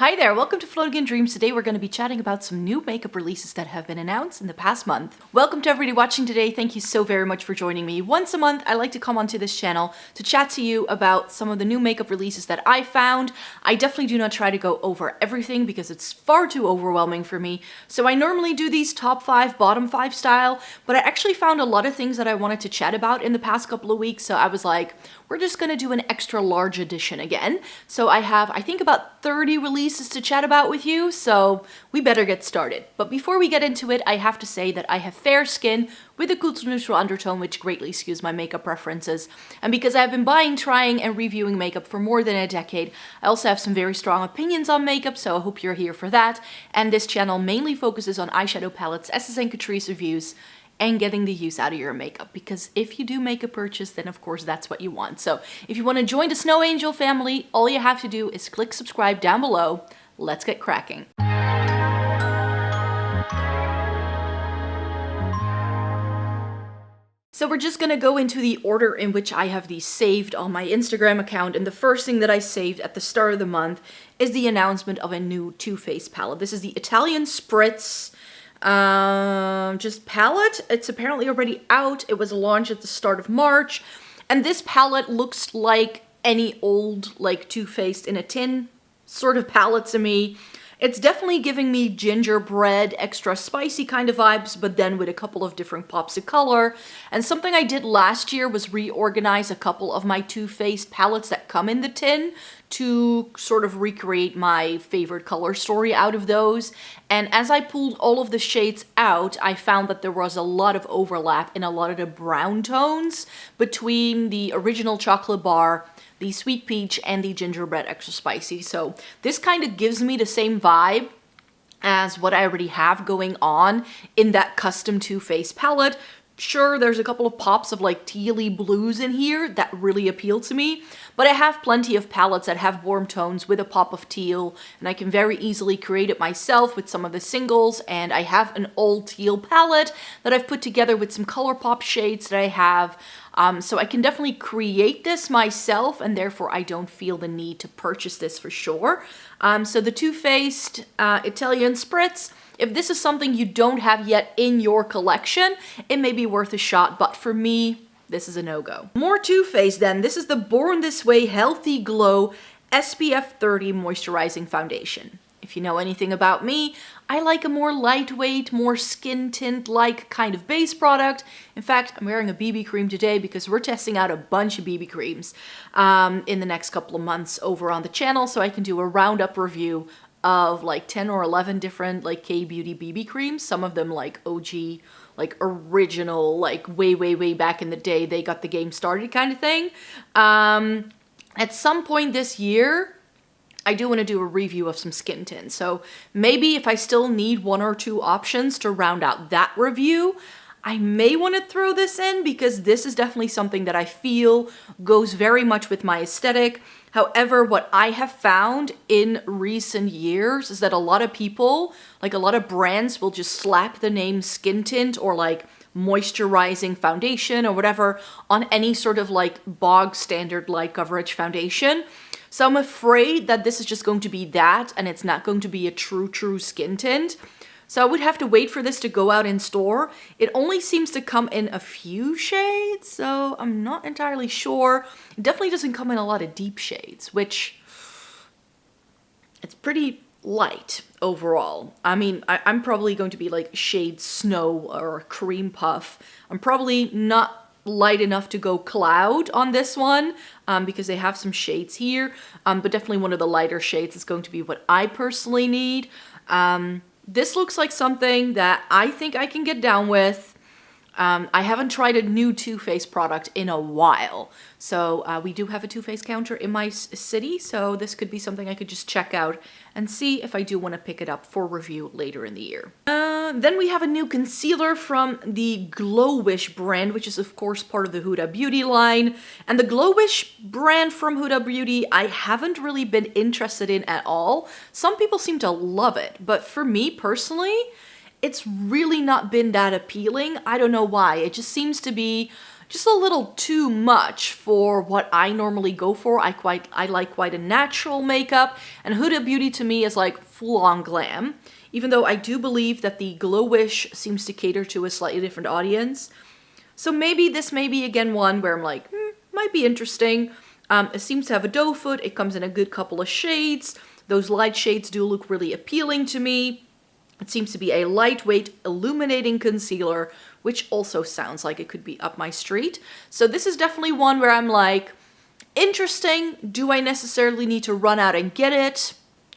Hi there, welcome to Floating in Dreams. Today we're going to be chatting about some new makeup releases that have been announced in the past month. Welcome to everybody watching today. Thank you so very much for joining me. Once a month, I like to come onto this channel to chat to you about some of the new makeup releases that I found. I definitely do not try to go over everything because it's far too overwhelming for me. So I normally do these top 5, bottom 5 style, but I actually found a lot of things that I wanted to chat about in the past couple of weeks. So I was like, we're just going to do an extra large edition again. So I have, I think, about 30 releases to chat about with you, so we better get started. But before we get into it, I have to say that I have fair skin with a cool to neutral undertone, which greatly skews my makeup preferences. And because I've been buying, trying, and reviewing makeup for more than a decade, I also have some very strong opinions on makeup, so I hope you're here for that. And this channel mainly focuses on eyeshadow palettes, Estes and Catrice reviews, and getting the use out of your makeup, because if you do make a purchase, then of course that's what you want. So if you want to join the Snow Angel family, all you have to do is click subscribe down below. Let's get cracking. So we're just gonna go into the order in which I have these saved on my Instagram account, and the first thing that I saved at the start of the month is the announcement of a new Too Faced palette. This is the Italian Spritz just palette. It's apparently already out. It was launched at the start of March, and this palette looks like any old like Too Faced in a tin sort of palette to me. It's definitely giving me gingerbread, extra spicy kind of vibes, but then with a couple of different pops of color. And something I did last year was reorganize a couple of my Too Faced palettes that come in the tin to sort of recreate my favorite color story out of those. And as I pulled all of the shades out, I found that there was a lot of overlap in a lot of the brown tones between the original chocolate bar, the sweet peach, and the gingerbread extra spicy. So this kind of gives me the same vibe as what I already have going on in that custom Too Faced palette. Sure, there's a couple of pops of like tealy blues in here that really appeal to me, but I have plenty of palettes that have warm tones with a pop of teal, and I can very easily create it myself with some of the singles. And I have an all teal palette that I've put together with some Colourpop shades that I have. So I can definitely create this myself, and therefore I don't feel the need to purchase this for sure. So the Too Faced Italian Spritz, if this is something you don't have yet in your collection, it may be worth a shot, but for me, this is a no-go. More Too Faced then. This is the Born This Way Healthy Glow SPF 30 Moisturizing Foundation. If you know anything about me, I like a more lightweight, more skin tint-like kind of base product. In fact, I'm wearing a BB cream today because we're testing out a bunch of BB creams in the next couple of months over on the channel, so I can do a roundup review of like 10 or 11 different like K-Beauty BB creams. Some of them like OG, like original, like way back in the day, they got the game started kind of thing. At some point this year, I do want to do a review of some skin tints. So maybe if I still need 1 or 2 options to round out that review, I may want to throw this in, because this is definitely something that I feel goes very much with my aesthetic. However, what I have found in recent years is that a lot of people, like a lot of brands, will just slap the name skin tint or like moisturizing foundation or whatever on any sort of like bog standard light coverage foundation. So I'm afraid that this is just going to be that, and it's not going to be a true skin tint. So I would have to wait for this to go out in store. It only seems to come in a few shades, so I'm not entirely sure. It definitely doesn't come in a lot of deep shades, which it's pretty light overall. I mean, I'm probably going to be like shade Snow or Cream Puff. I'm probably not light enough to go Cloud on this one, because they have some shades here, but definitely one of the lighter shades is going to be what I personally need. This looks like something that I think I can get down with. I haven't tried a new Too Faced product in a while, so we do have a Too Faced counter in my city, so this could be something I could just check out and see if I do want to pick it up for review later in the year. Then we have a new concealer from the Glowish brand, which is of course part of the Huda Beauty line. And the Glowish brand from Huda Beauty, I haven't really been interested in at all. Some people seem to love it, but for me personally, it's really not been that appealing. I don't know why. It just seems to be just a little too much for what I normally go for. I like quite a natural makeup, and Huda Beauty to me is like full-on glam. Even though I do believe that the Glowish seems to cater to a slightly different audience. So maybe this may be again one where I'm like, might be interesting. It seems to have a doe foot. It comes in a good couple of shades. Those light shades do look really appealing to me. It seems to be a lightweight illuminating concealer, which also sounds like it could be up my street. So this is definitely one where I'm like, interesting. Do I necessarily need to run out and get it?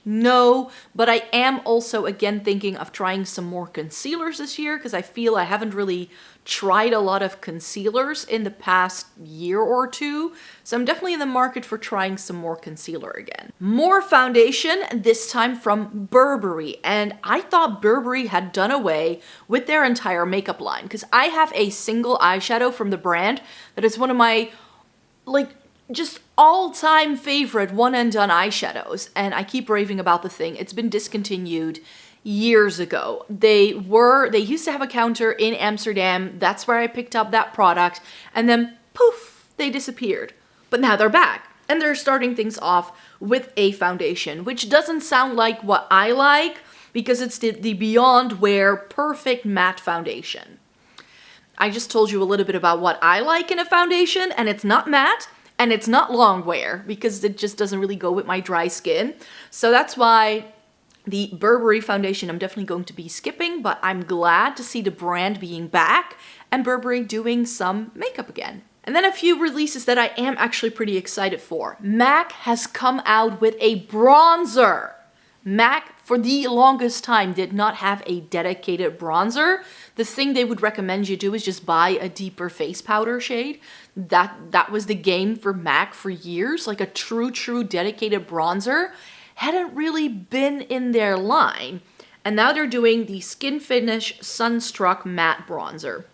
No, but I am also again thinking of trying some more concealers this year because I feel I haven't really tried a lot of concealers in the past year or two. So I'm definitely in the market for trying some more concealer again. More foundation, this time from Burberry. And I thought Burberry had done away with their entire makeup line because I have a single eyeshadow from the brand that is one of my, like, just all-time favorite one-and-done eyeshadows, and I keep raving about the thing. It's been discontinued years ago. They used to have a counter in Amsterdam. That's where I picked up that product, and then poof, they disappeared. But now they're back, and they're starting things off with a foundation, which doesn't sound like what I like because it's the Beyond Wear Perfect Matte Foundation. I just told you a little bit about what I like in a foundation, and it's not matte. And it's not long wear because it just doesn't really go with my dry skin. So that's why the Burberry foundation I'm definitely going to be skipping, but I'm glad to see the brand being back and Burberry doing some makeup again. And then a few releases that I am actually pretty excited for. MAC has come out with a bronzer. MAC, for the longest time, did not have a dedicated bronzer. The thing they would recommend you do is just buy a deeper face powder shade. That was the game for MAC for years. Like a true dedicated bronzer hadn't really been in their line. And now they're doing the Skin Finish Sunstruck Matte Bronzer.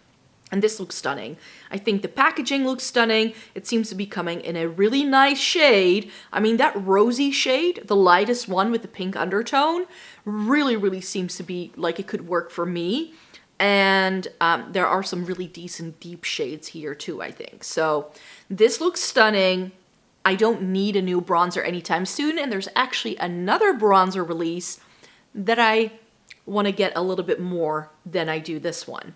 And this looks stunning. I think the packaging looks stunning. It seems to be coming in a really nice shade. I mean, that rosy shade, the lightest one with the pink undertone, really seems to be like it could work for me. And there are some really decent deep shades here too, I think. So this looks stunning. I don't need a new bronzer anytime soon. And there's actually another bronzer release that I want to get a little bit more than I do this one.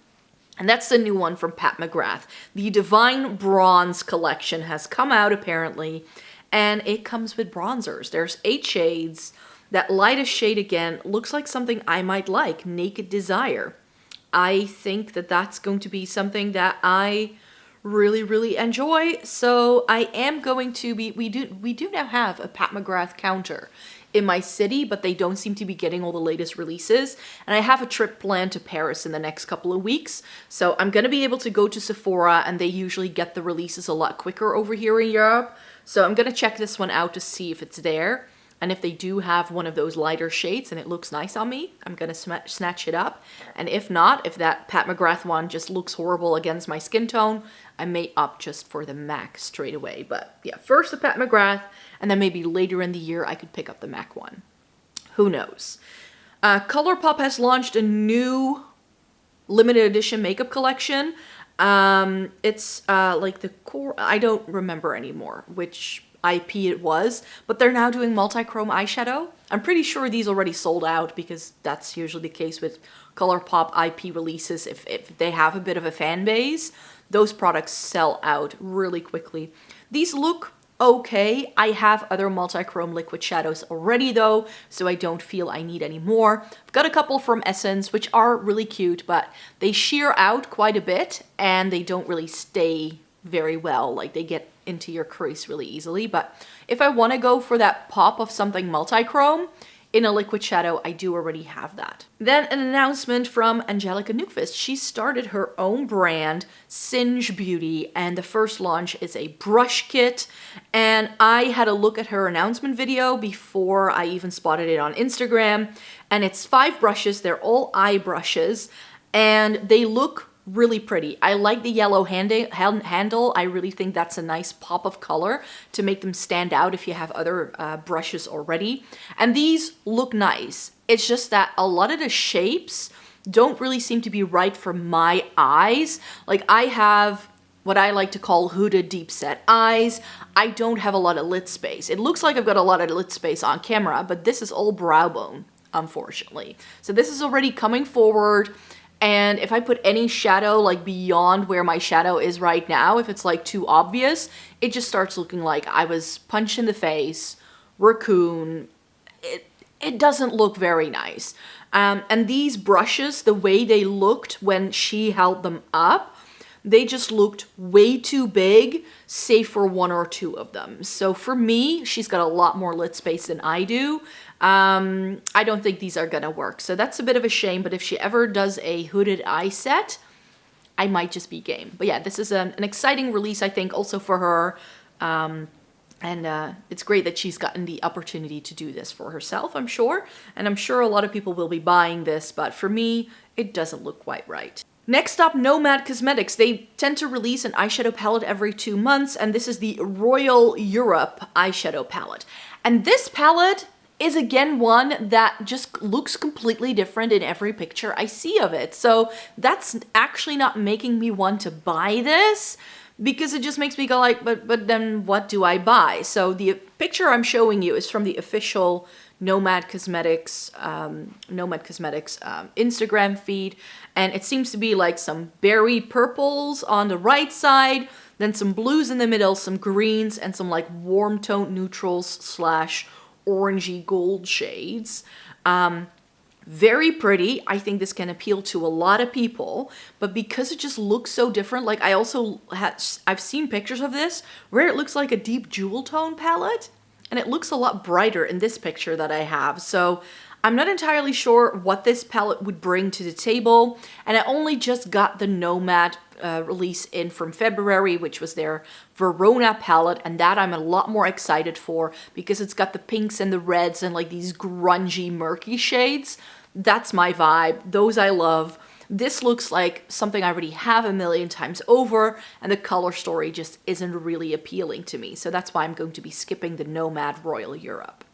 And that's the new one from Pat McGrath. The Divine Bronze collection has come out apparently, and it comes with bronzers. There's 8 shades. That lightest shade again looks like something I might like, Naked Desire. I think that that's going to be something that I really enjoy. So I am going to be, we do now have a Pat McGrath counter in my city, but they don't seem to be getting all the latest releases. And I have a trip planned to Paris in the next couple of weeks. So I'm going to be able to go to Sephora, and they usually get the releases a lot quicker over here in Europe. So I'm going to check this one out to see if it's there. And if they do have one of those lighter shades and it looks nice on me, I'm going to snatch it up. And if not, if that Pat McGrath one just looks horrible against my skin tone, I may opt just for the MAC straight away. But yeah, first the Pat McGrath, and then maybe later in the year I could pick up the MAC one. Who knows? Colourpop has launched a new limited edition makeup collection. It's like the core, I don't remember anymore which IP it was, but they're now doing multi-chrome eyeshadow. I'm pretty sure these already sold out because that's usually the case with Colourpop IP releases. If they have a bit of a fan base, those products sell out really quickly. These look okay. I have other multi-chrome liquid shadows already though, so I don't feel I need any more. I've got a couple from Essence, which are really cute, but they sheer out quite a bit and they don't really stay very well. Like they get into your crease really easily. But if I want to go for that pop of something multi-chrome in a liquid shadow, I do already have that. Then an announcement from Angelica Newquist. She started her own brand, Singe Beauty, and the first launch is a brush kit. And I had a look at her announcement video before I even spotted it on Instagram. And it's 5 brushes. They're all eye brushes, and they look really pretty. I like the yellow handle. I really think that's a nice pop of color to make them stand out if you have other brushes already. And these look nice. It's just that a lot of the shapes don't really seem to be right for my eyes. Like I have what I like to call Huda deep set eyes. I don't have a lot of lid space. It looks like I've got a lot of lid space on camera, but this is all brow bone, unfortunately. So this is already coming forward. And if I put any shadow like beyond where my shadow is right now, if it's like too obvious, it just starts looking like I was punched in the face, raccoon. It doesn't look very nice. And these brushes, the way they looked when she held them up, they just looked way too big, save for one or two of them. So for me, she's got a lot more lid space than I do. I don't think these are gonna work. So that's a bit of a shame, but if she ever does a hooded eye set, I might just be game. But yeah, this is an exciting release, I think, also for her. And it's great that she's gotten the opportunity to do this for herself, I'm sure. And I'm sure a lot of people will be buying this, but for me, it doesn't look quite right. Next up, Nomad Cosmetics. They tend to release an eyeshadow palette every 2 months, and this is the Royal Europe eyeshadow palette. And this palette is again one that just looks completely different in every picture I see of it. So that's actually not making me want to buy this, because it just makes me go like, but then what do I buy? So the picture I'm showing you is from the official Nomad Cosmetics Instagram feed, and it seems to be like some berry purples on the right side, then some blues in the middle, some greens, and some like warm tone neutrals slash orangey gold shades. Very pretty. I think this can appeal to a lot of people, but because it just looks so different, like I've seen pictures of this where it looks like a deep jewel tone palette, and it looks a lot brighter in this picture that I have. So I'm not entirely sure what this palette would bring to the table, and I only just got the Nomad release in from February, which was their Verona palette, and that I'm a lot more excited for because it's got the pinks and the reds and like these grungy murky shades. That's my vibe. Those I love. This looks like something I already have a million times over, and the color story just isn't really appealing to me. So that's why I'm going to be skipping the Nomad Royal Europe.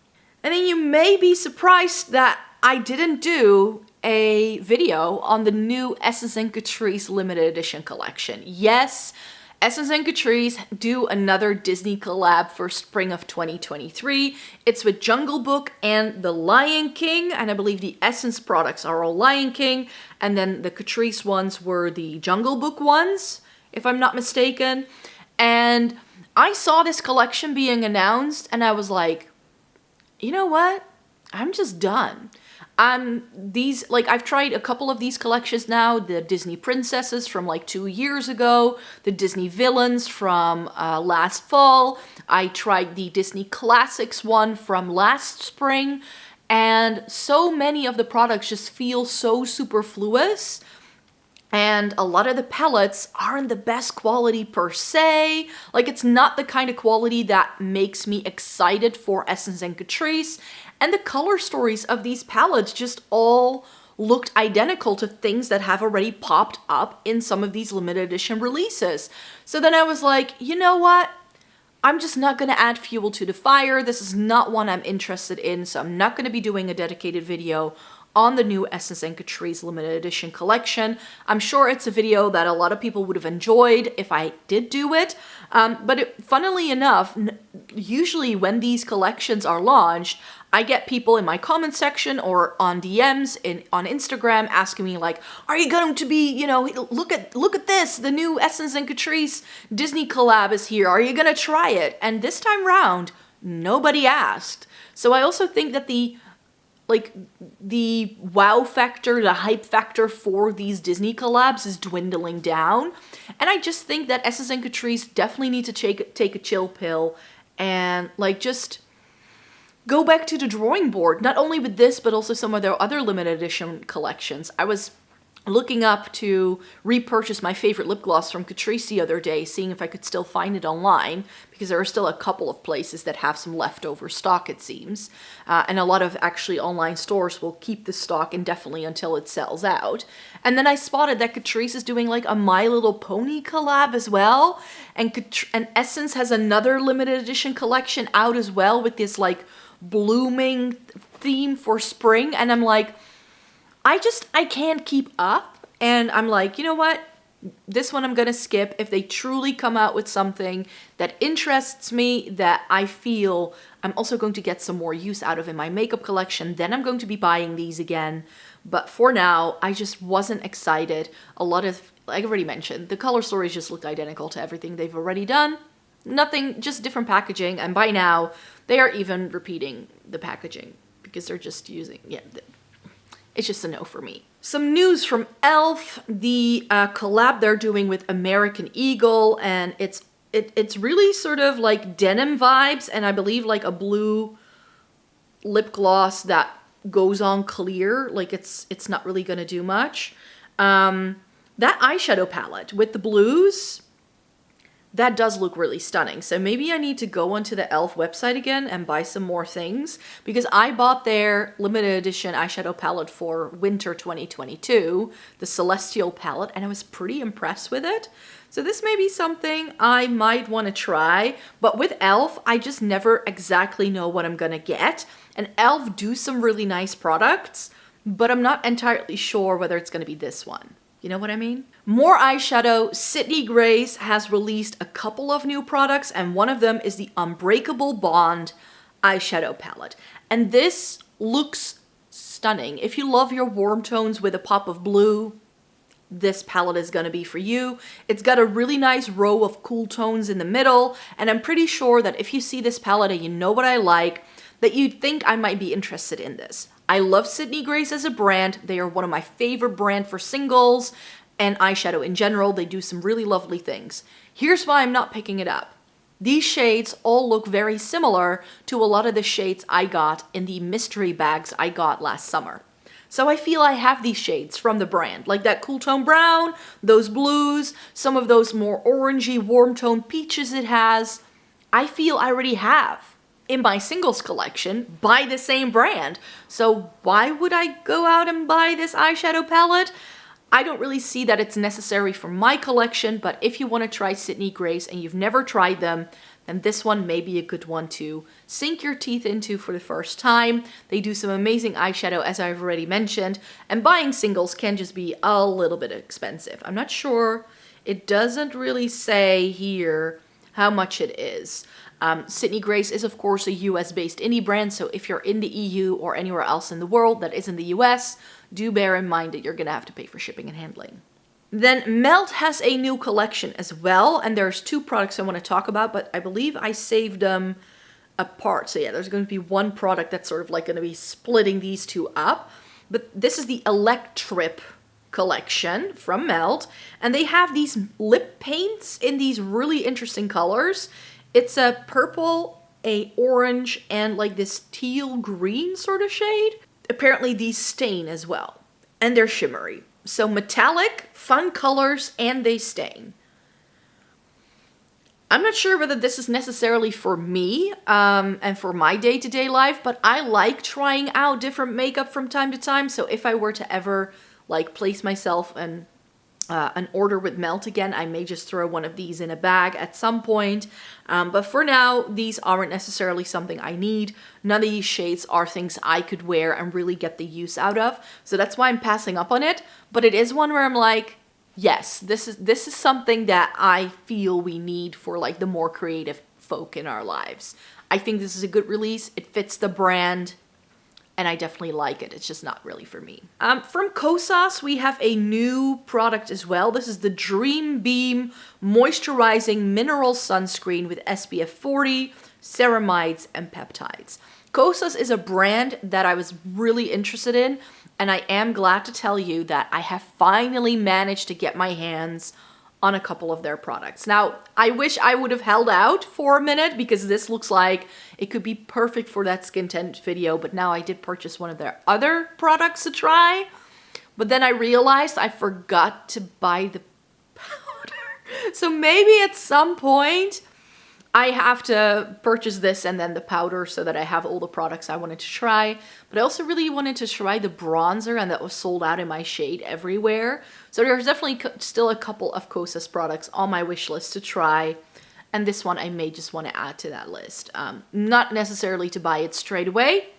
And then you may be surprised that I didn't do a video on the new Essence and Catrice limited edition collection. Yes, Essence and Catrice do another Disney collab for spring of 2023. It's with Jungle Book and The Lion King, and I believe the Essence products are all Lion King, and then the Catrice ones were the Jungle Book ones, if I'm not mistaken. And I saw this collection being announced, and I was like, you know what? I'm just done. I've tried a couple of these collections now, the Disney Princesses from like 2 years ago, the Disney Villains from last fall. I tried the Disney Classics one from last spring, and so many of the products just feel so superfluous. And a lot of the palettes aren't the best quality per se. Like, it's not the kind of quality that makes me excited for Essence and Catrice. And the color stories of these palettes just all looked identical to things that have already popped up in some of these limited edition releases. So then I was like, you know what? I'm just not going to add fuel to the fire. This is not one I'm interested in, so I'm not going to be doing a dedicated video on the new Essence and Catrice limited edition collection. I'm sure it's a video that a lot of people would have enjoyed if I did do it. Funnily enough, usually when these collections are launched, I get people in my comment section or on DMs on Instagram asking me like, are you going to be, look at this, the new Essence and Catrice Disney collab is here. Are you going to try it? And this time round, nobody asked. So I also think that the wow factor, the hype factor for these Disney collabs is dwindling down. And I just think that Essence and Catrice definitely need to take a chill pill and just go back to the drawing board, not only with this, but also some of their other limited edition collections. I was looking up to repurchase my favorite lip gloss from Catrice the other day, seeing if I could still find it online, because there are still a couple of places that have some leftover stock, it seems. And a lot of actually online stores will keep the stock indefinitely until it sells out. And then I spotted that Catrice is doing like a My Little Pony collab as well. And Essence has another limited edition collection out as well with this like blooming theme for spring. And I'm like, I can't keep up. And I'm like, you know what? This one I'm gonna skip. If they truly come out with something that interests me, that I feel I'm also going to get some more use out of in my makeup collection, then I'm going to be buying these again. But for now, I just wasn't excited. A lot of, like I already mentioned, the color stories just looked identical to everything they've already done. Nothing, just different packaging. And by now, they are even repeating the packaging because they're just using, it's just a no for me. Some news from e.l.f. The collab they're doing with American Eagle, and it's really sort of like denim vibes, and I believe like a blue lip gloss that goes on clear. Like it's not really gonna do much. That eyeshadow palette with the blues, that does look really stunning. So maybe I need to go onto the e.l.f. website again and buy some more things, because I bought their limited edition eyeshadow palette for winter 2022, the Celestial palette, and I was pretty impressed with it. So this may be something I might want to try, but with e.l.f. I just never exactly know what I'm gonna get. And e.l.f. do some really nice products, but I'm not entirely sure whether it's gonna be this one. You know what I mean? More eyeshadow. Sydney Grace has released a couple of new products, and one of them is the Unbreakable Bond eyeshadow palette. And this looks stunning. If you love your warm tones with a pop of blue, this palette is gonna be for you. It's got a really nice row of cool tones in the middle, and I'm pretty sure that if you see this palette and you know what I like, that you'd think I might be interested in this. I love Sydney Grace as a brand. They are one of my favorite brands for singles and eyeshadow in general. They do some really lovely things. Here's why I'm not picking it up. These shades all look very similar to a lot of the shades I got in the mystery bags I got last summer. So I feel I have these shades from the brand, like that cool tone brown, those blues, some of those more orangey warm tone peaches it has. I feel I already have in my singles collection by the same brand. So why would I go out and buy this eyeshadow palette? I don't really see that it's necessary for my collection, but if you want to try Sydney Grace and you've never tried them, then this one may be a good one to sink your teeth into for the first time. They do some amazing eyeshadow, as I've already mentioned, and buying singles can just be a little bit expensive. I'm not sure. It doesn't really say here how much it is. Sydney Grace is, of course, a US-based indie brand, so if you're in the EU or anywhere else in the world that isn't the US, do bear in mind that you're going to have to pay for shipping and handling. Then Melt has a new collection as well, and there's two products I want to talk about, but I believe I saved them apart. So yeah, there's going to be one product that's sort of like going to be splitting these two up. But this is the Electrip collection from Melt, and they have these lip paints in these really interesting colors. It's a purple, a orange, and like this teal green sort of shade. Apparently these stain as well, and they're shimmery. So metallic, fun colors, and they stain. I'm not sure whether this is necessarily for me and for my day-to-day life, but I like trying out different makeup from time to time. So if I were to ever like place myself an order with Melt again, I may just throw one of these in a bag at some point. But for now, these aren't necessarily something I need. None of these shades are things I could wear and really get the use out of. So that's why I'm passing up on it. But it is one where I'm like, yes, this is something that I feel we need for like the more creative folk in our lives. I think this is a good release. It fits the brand, and I definitely like it. It's just not really for me. From Cosas, we have a new product as well. This is the Dream Beam Moisturizing Mineral Sunscreen with SPF 40, ceramides, and peptides. Cosas is a brand that I was really interested in, and I am glad to tell you that I have finally managed to get my hands on a couple of their products. Now, I wish I would have held out for a minute because this looks like it could be perfect for that skin tint video, but now I did purchase one of their other products to try. But then I realized I forgot to buy the powder. So maybe at some point I have to purchase this and then the powder so that I have all the products I wanted to try. But I also really wanted to try the bronzer, and that was sold out in my shade everywhere. So there's definitely still a couple of Cosas products on my wish list to try. And this one I may just want to add to that list. Not necessarily to buy it straight away.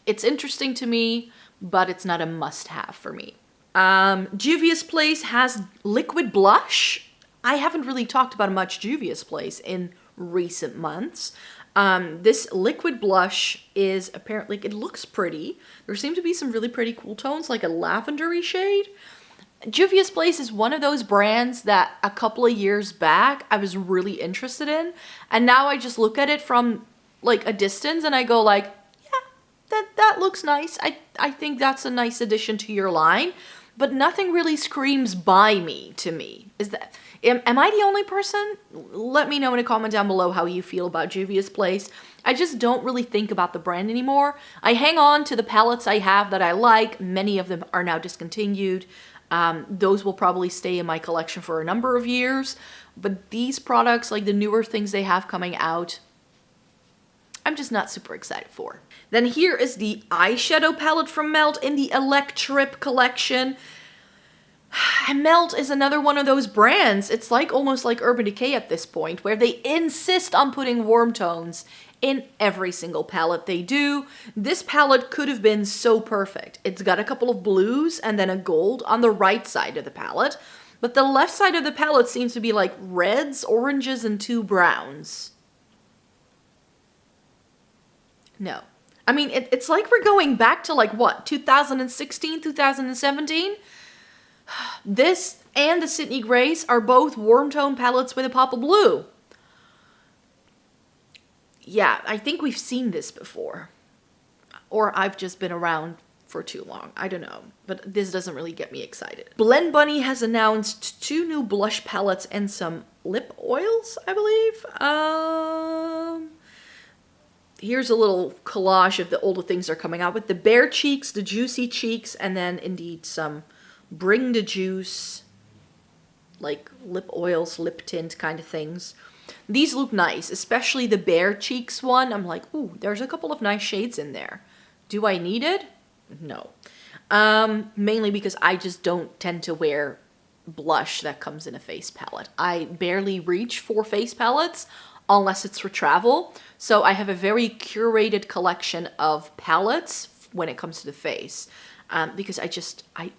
It's interesting to me, but it's not a must-have for me. Juvia's Place has liquid blush. I haven't really talked about much Juvia's Place in recent months. This liquid blush is apparently, it looks pretty. There seem to be some really pretty cool tones, like a lavendery shade. Juvia's Place is one of those brands that a couple of years back I was really interested in, and now I just look at it from like a distance and I go like, yeah, that looks nice. I think that's a nice addition to your line, but nothing really screams buy me to me. Am I the only person? Let me know in a comment down below how you feel about Juvia's Place. I just don't really think about the brand anymore. I hang on to the palettes I have that I like. Many of them are now discontinued. Those will probably stay in my collection for a number of years. But these products, like the newer things they have coming out, I'm just not super excited for. Then here is the eyeshadow palette from Melt in the Electrip collection. And Melt is another one of those brands. It's like almost like Urban Decay at this point, where they insist on putting warm tones in every single palette they do. This palette could have been so perfect. It's got a couple of blues and then a gold on the right side of the palette, but the left side of the palette seems to be like reds, oranges, and 2 browns. No. I mean, it's like we're going back to like, what, 2016, 2017? This and the Sydney Grace are both warm tone palettes with a pop of blue. Yeah, I think we've seen this before. Or I've just been around for too long. I don't know. But this doesn't really get me excited. Blend Bunny has announced 2 new blush palettes and some lip oils, I believe. Here's a little collage of all the things they're coming out with. The Bare Cheeks, the Juicy Cheeks, and then indeed some Bring the Juice, like lip oils, lip tint kind of things. These look nice, especially the Bare Cheeks one. I'm like, ooh, there's a couple of nice shades in there. Do I need it? No. Mainly because I just don't tend to wear blush that comes in a face palette. I barely reach for face palettes unless it's for travel. So I have a very curated collection of palettes when it comes to the face. Because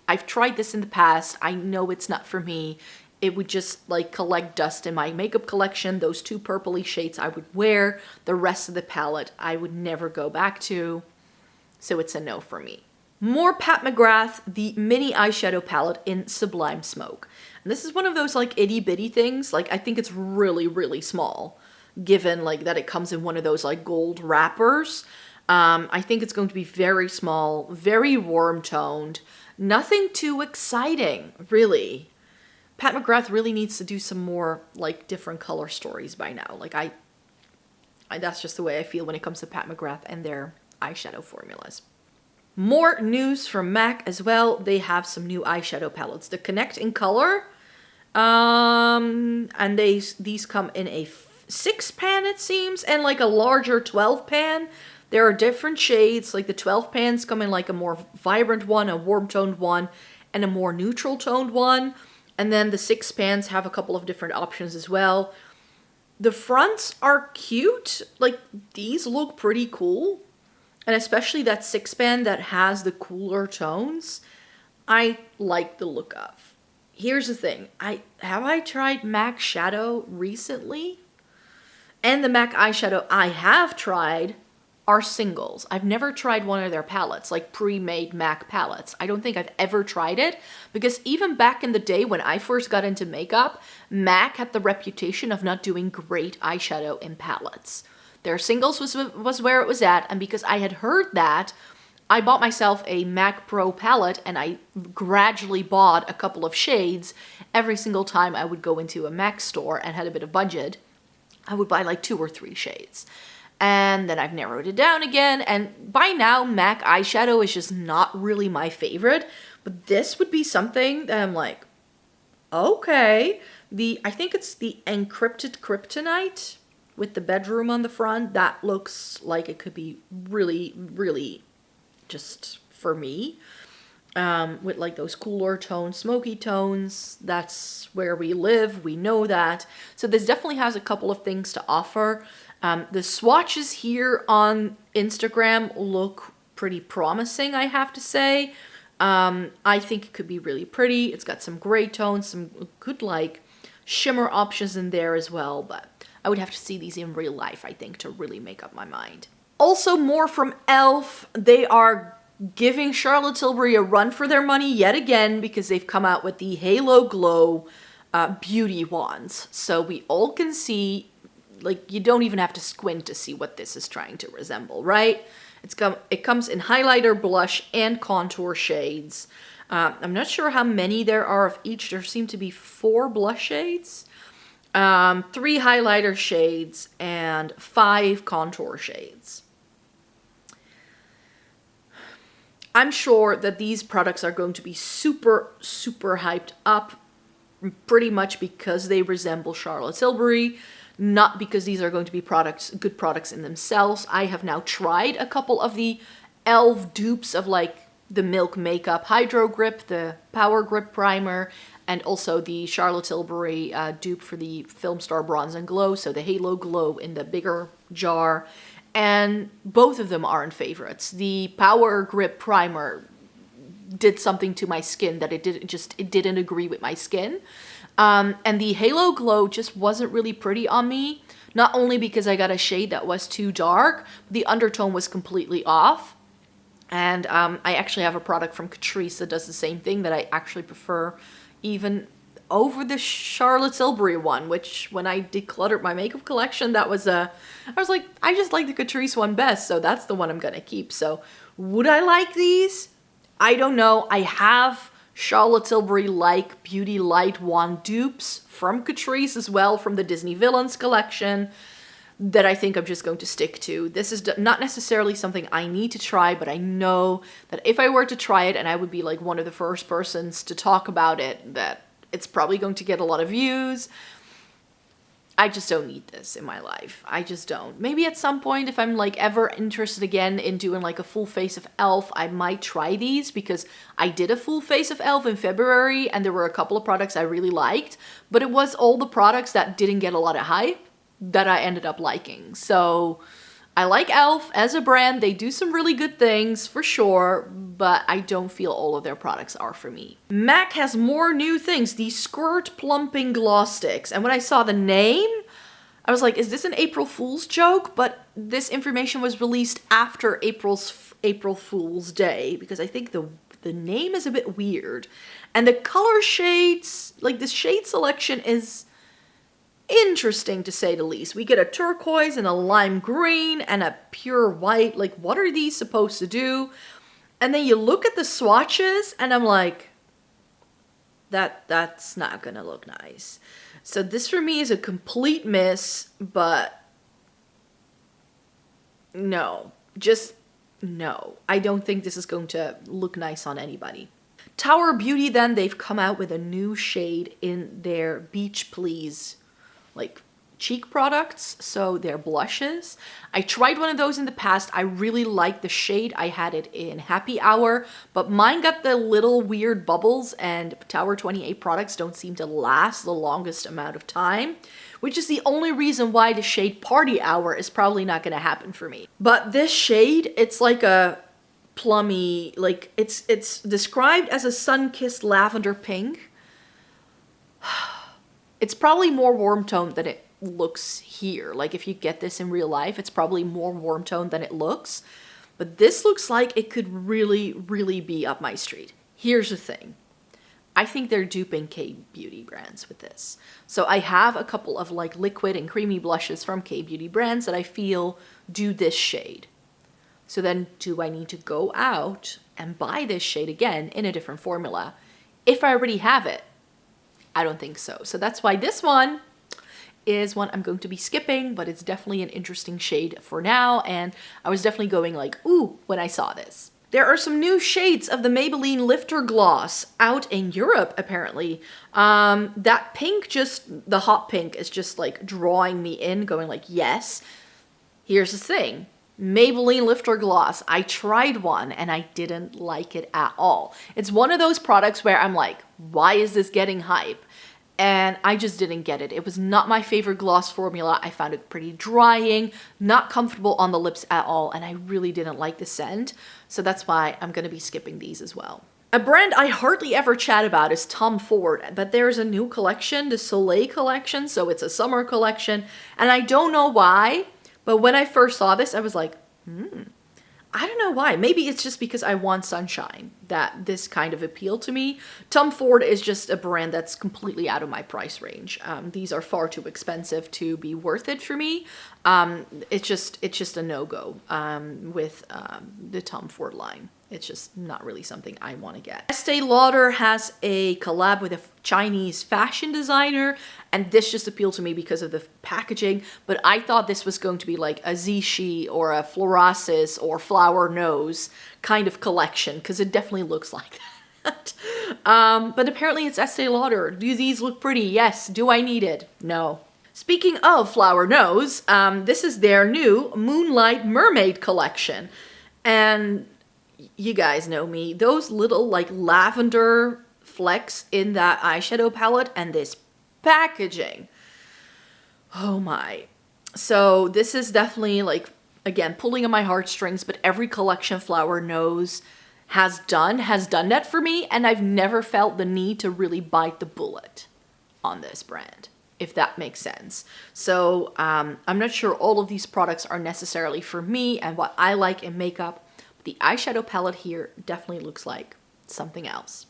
I've tried this in the past. I know it's not for me. It would just like collect dust in my makeup collection. Those 2 purpley shades I would wear. The rest of the palette I would never go back to. So it's a no for me. More Pat McGrath, the mini eyeshadow palette in Sublime Smoke. And this is one of those like itty bitty things. Like I think it's really, really small, given like that it comes in one of those like gold wrappers. I think it's going to be very small, very warm toned, nothing too exciting, really. Pat McGrath really needs to do some more like different color stories by now. Like I that's just the way I feel when it comes to Pat McGrath and their eyeshadow formulas. More news from MAC as well. They have some new eyeshadow palettes. The Connect in Color, and these come in a 6 pan it seems, and like a larger 12 pan. There are different shades, like the 12 pans come in like a more vibrant one, a warm toned one, and a more neutral toned one. And then the 6 pans have a couple of different options as well. The fronts are cute. Like these look pretty cool. And especially that 6 pan that has the cooler tones, I like the look of. Here's the thing. Have I tried MAC Shadow recently? And the MAC eyeshadow I have tried are singles. I've never tried one of their palettes, like pre-made MAC palettes. I don't think I've ever tried it, because even back in the day when I first got into makeup, MAC had the reputation of not doing great eyeshadow in palettes. Their singles was where it was at, and because I had heard that, I bought myself a MAC Pro palette, and I gradually bought a couple of shades every single time I would go into a MAC store and had a bit of budget. I would buy like 2 or 3 shades. And then I've narrowed it down again, and by now MAC eyeshadow is just not really my favorite, but this would be something that I'm like, okay. I think it's the Encrypted Kryptonite with the bedroom on the front. That looks like it could be really, really just for me. With like those cooler tones, smoky tones. That's where we live. We know that. So this definitely has a couple of things to offer. The swatches here on Instagram look pretty promising, I have to say. I think it could be really pretty. It's got some gray tones, some good like shimmer options in there as well, but I would have to see these in real life, I think, to really make up my mind. Also, more from e.l.f. They are giving Charlotte Tilbury a run for their money yet again because they've come out with the Halo Glow beauty wands. So we all can see, like, you don't even have to squint to see what this is trying to resemble, right? It comes in highlighter, blush, and contour shades. I'm not sure how many there are of each. There seem to be 4 blush shades, 3 highlighter shades, and 5 contour shades. I'm sure that these products are going to be super, super hyped up, pretty much because they resemble Charlotte Tilbury, not because these are going to be good products in themselves. I have now tried a couple of the e.l.f. dupes of like the Milk Makeup Hydro Grip, the Power Grip Primer, and also the Charlotte Tilbury dupe for the Film Star Bronze and Glow, so the Halo Glow in the bigger jar. And both of them aren't favorites. The Power Grip Primer did something to my skin that it didn't agree with my skin. And the Halo Glow just wasn't really pretty on me. Not only because I got a shade that was too dark, the undertone was completely off. And I actually have a product from Catrice that does the same thing that I actually prefer even over the Charlotte Tilbury one, which when I decluttered my makeup collection, that was I was like, I just like the Catrice one best, so that's the one I'm gonna keep. So would I like these? I don't know. I have Charlotte Tilbury like Beauty Light wand dupes from Catrice as well, from the Disney Villains collection, that I think I'm just going to stick to. This is not necessarily something I need to try, but I know that if I were to try it and I would be like one of the first persons to talk about it, that it's probably going to get a lot of views. I just don't need this in my life. I just don't. Maybe at some point, if I'm like ever interested again in doing like a full face of e.l.f., I might try these, because I did a full face of e.l.f. in February and there were a couple of products I really liked, but it was all the products that didn't get a lot of hype that I ended up liking. So I like e.l.f. as a brand. They do some really good things for sure, but I don't feel all of their products are for me. MAC has more new things, the Squirt Plumping Gloss Sticks. And when I saw the name, I was like, is this an April Fool's joke? But this information was released after April Fool's Day, because I think the name is a bit weird. And the color shades, like the shade selection is interesting to say the least. We get a turquoise and a lime green and a pure white. Like, what are these supposed to do? And then you look at the swatches and I'm like, that's not gonna look nice. So this for me is a complete miss, but no, just no. I don't think this is going to look nice on anybody. Tower Beauty, then, they've come out with a new shade in their Beach Please like cheek products, so they're blushes. I tried one of those in the past. I really liked the shade. I had it in Happy Hour, but mine got the little weird bubbles, and Tower 28 products don't seem to last the longest amount of time, which is the only reason why the shade Party Hour is probably not going to happen for me. But this shade, it's like a plummy, like it's described as a sun-kissed lavender pink. It's probably more warm toned than it looks here. Like, if you get this in real life, it's probably more warm toned than it looks. But this looks like it could really, really be up my street. Here's the thing. I think they're duping K-beauty brands with this. So I have a couple of like liquid and creamy blushes from K-beauty brands that I feel do this shade. So then, do I need to go out and buy this shade again in a different formula if I already have it? I don't think so. So that's why this one is one I'm going to be skipping, but it's definitely an interesting shade for now. And I was definitely going like, ooh, when I saw this. There are some new shades of the Maybelline Lifter Gloss out in Europe, apparently. That pink, the hot pink, is just like drawing me in, going like, yes. Here's the thing. Maybelline Lifter Gloss. I tried one and I didn't like it at all. It's one of those products where I'm like, why is this getting hype? And I just didn't get it. It was not my favorite gloss formula. I found it pretty drying, not comfortable on the lips at all, and I really didn't like the scent. So that's why I'm going to be skipping these as well. A brand I hardly ever chat about is Tom Ford, but there's a new collection, the Soleil collection, so it's a summer collection, and I don't know why, but when I first saw this, I was like, I don't know why. Maybe it's just because I want sunshine that this kind of appealed to me. Tom Ford is just a brand that's completely out of my price range. These are far too expensive to be worth it for me. It's just a no-go with the Tom Ford line. It's just not really something I want to get. Estee Lauder has a collab with a Chinese fashion designer, and this just appealed to me because of the packaging, but I thought this was going to be like a Zishi or a Florasis or Flower Nose kind of collection, because it definitely looks like that. But apparently it's Estee Lauder. Do these look pretty? Yes. Do I need it? No. Speaking of Flower Nose, this is their new Moonlight Mermaid collection, and you guys know me, those little like lavender flecks in that eyeshadow palette and this packaging. Oh my. So this is definitely like, again, pulling on my heartstrings, but every collection Flower Nose has done that for me, and I've never felt the need to really bite the bullet on this brand, if that makes sense. So I'm not sure all of these products are necessarily for me and what I like in makeup. The eyeshadow palette here definitely looks like something else.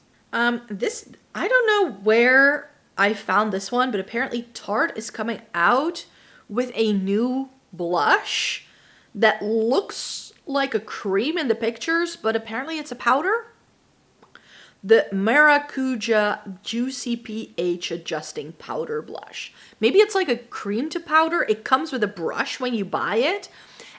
This, I don't know where I found this one, but apparently Tarte is coming out with a new blush that looks like a cream in the pictures, but apparently it's a powder. The Maracuja Juicy pH Adjusting Powder Blush. Maybe it's like a cream to powder. It comes with a brush when you buy it.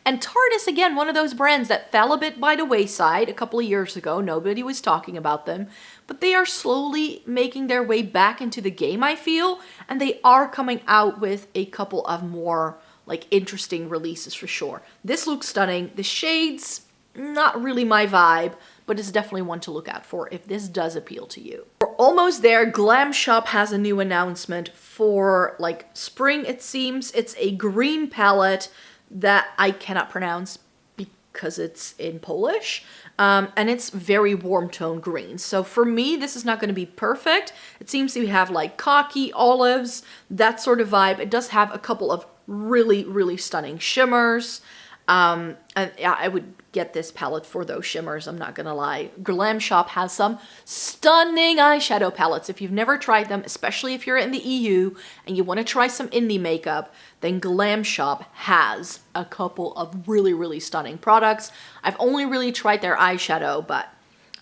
And Tarte is, again, one of those brands that fell a bit by the wayside a couple of years ago. Nobody was talking about them. But they are slowly making their way back into the game, I feel. And they are coming out with a couple of more, like, interesting releases for sure. This looks stunning. The shades, not really my vibe, but it's definitely one to look out for if this does appeal to you. We're almost there. Glamshop has a new announcement for, like, spring, it seems. It's a green palette that I cannot pronounce because it's in Polish, and it's very warm tone green. So for me, this is not going to be perfect. It seems to have like khaki, olives, that sort of vibe. It does have a couple of really, really stunning shimmers. And yeah, I would get this palette for those shimmers, I'm not gonna lie. Glamshop has some stunning eyeshadow palettes. If you've never tried them, especially if you're in the EU and you want to try some indie makeup, then Glamshop has a couple of really, really stunning products. I've only really tried their eyeshadow, but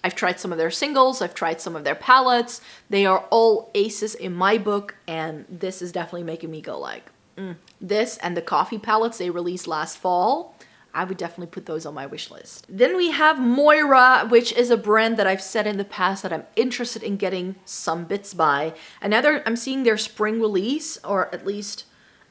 I've tried some of their singles, I've tried some of their palettes. They are all aces in my book, and this is definitely making me go like, This and the coffee palettes they released last fall, I would definitely put those on my wish list. Then we have Moira, which is a brand that I've said in the past that I'm interested in getting some bits by. And now I'm seeing their spring release, or at least,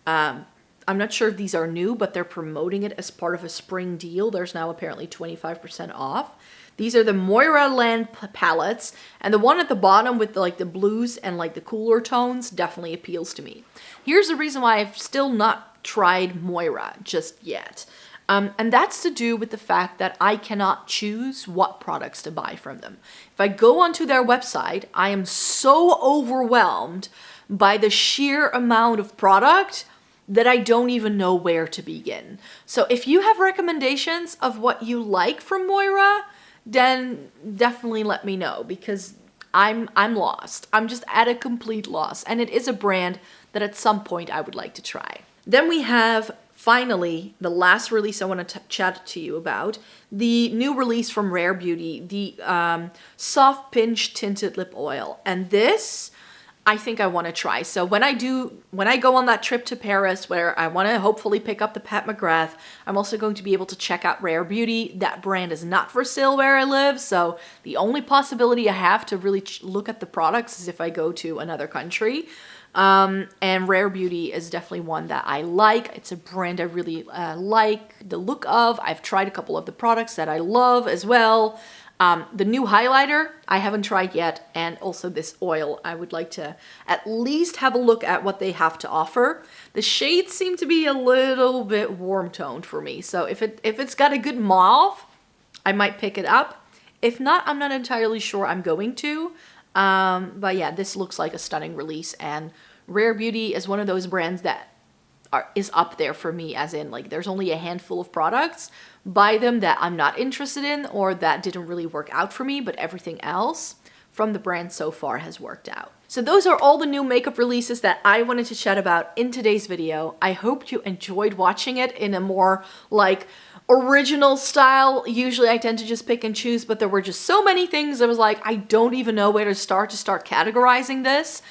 I'm not sure if these are new, but they're promoting it as part of a spring deal. There's now apparently 25% off. These are the Moira Land palettes, and the one at the bottom with the blues and like the cooler tones definitely appeals to me. Here's the reason why I've still not tried Moira just yet. And that's to do with the fact that I cannot choose what products to buy from them. If I go onto their website, I am so overwhelmed by the sheer amount of product that I don't even know where to begin. So if you have recommendations of what you like from Moira, then definitely let me know, because I'm lost. I'm just at a complete loss, and it is a brand that at some point I would like to try. Then we have finally the last release I want to chat to you about, the new release from Rare Beauty, the Soft Pinch Tinted Lip Oil. And this I think I want to try. So when I go on that trip to Paris where I want to hopefully pick up the Pat McGrath, I'm also going to be able to check out Rare Beauty. That brand is not for sale where I live, so the only possibility I have to really look at the products is if I go to another country. And Rare Beauty is definitely one that I like. It's a brand I really like the look of. I've tried a couple of the products that I love as well. The new highlighter I haven't tried yet, and also this oil I would like to at least have a look at what they have to offer. The shades seem to be a little bit warm toned for me, so if it's got a good mauve, I might pick it up. If not, I'm not entirely sure I'm going to. But yeah, this looks like a stunning release, and Rare Beauty is one of those brands that is up there for me, as in like there's only a handful of products by them that I'm not interested in or that didn't really work out for me, but everything else from the brand so far has worked out. So those are all the new makeup releases that I wanted to chat about in today's video. I hope you enjoyed watching it in a more like original style. Usually I tend to just pick and choose, but there were just so many things I was like, I don't even know where to start categorizing this.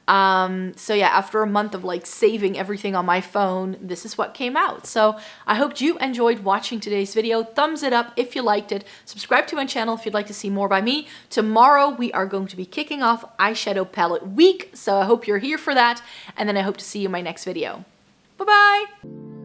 So yeah, after a month of like saving everything on my phone, this is what came out. So I hope you enjoyed watching today's video. Thumbs it up if you liked it. Subscribe to my channel if you'd like to see more by me. Tomorrow we are going to be kicking off eyeshadow palette week. So I hope you're here for that. And then I hope to see you in my next video. Bye-bye.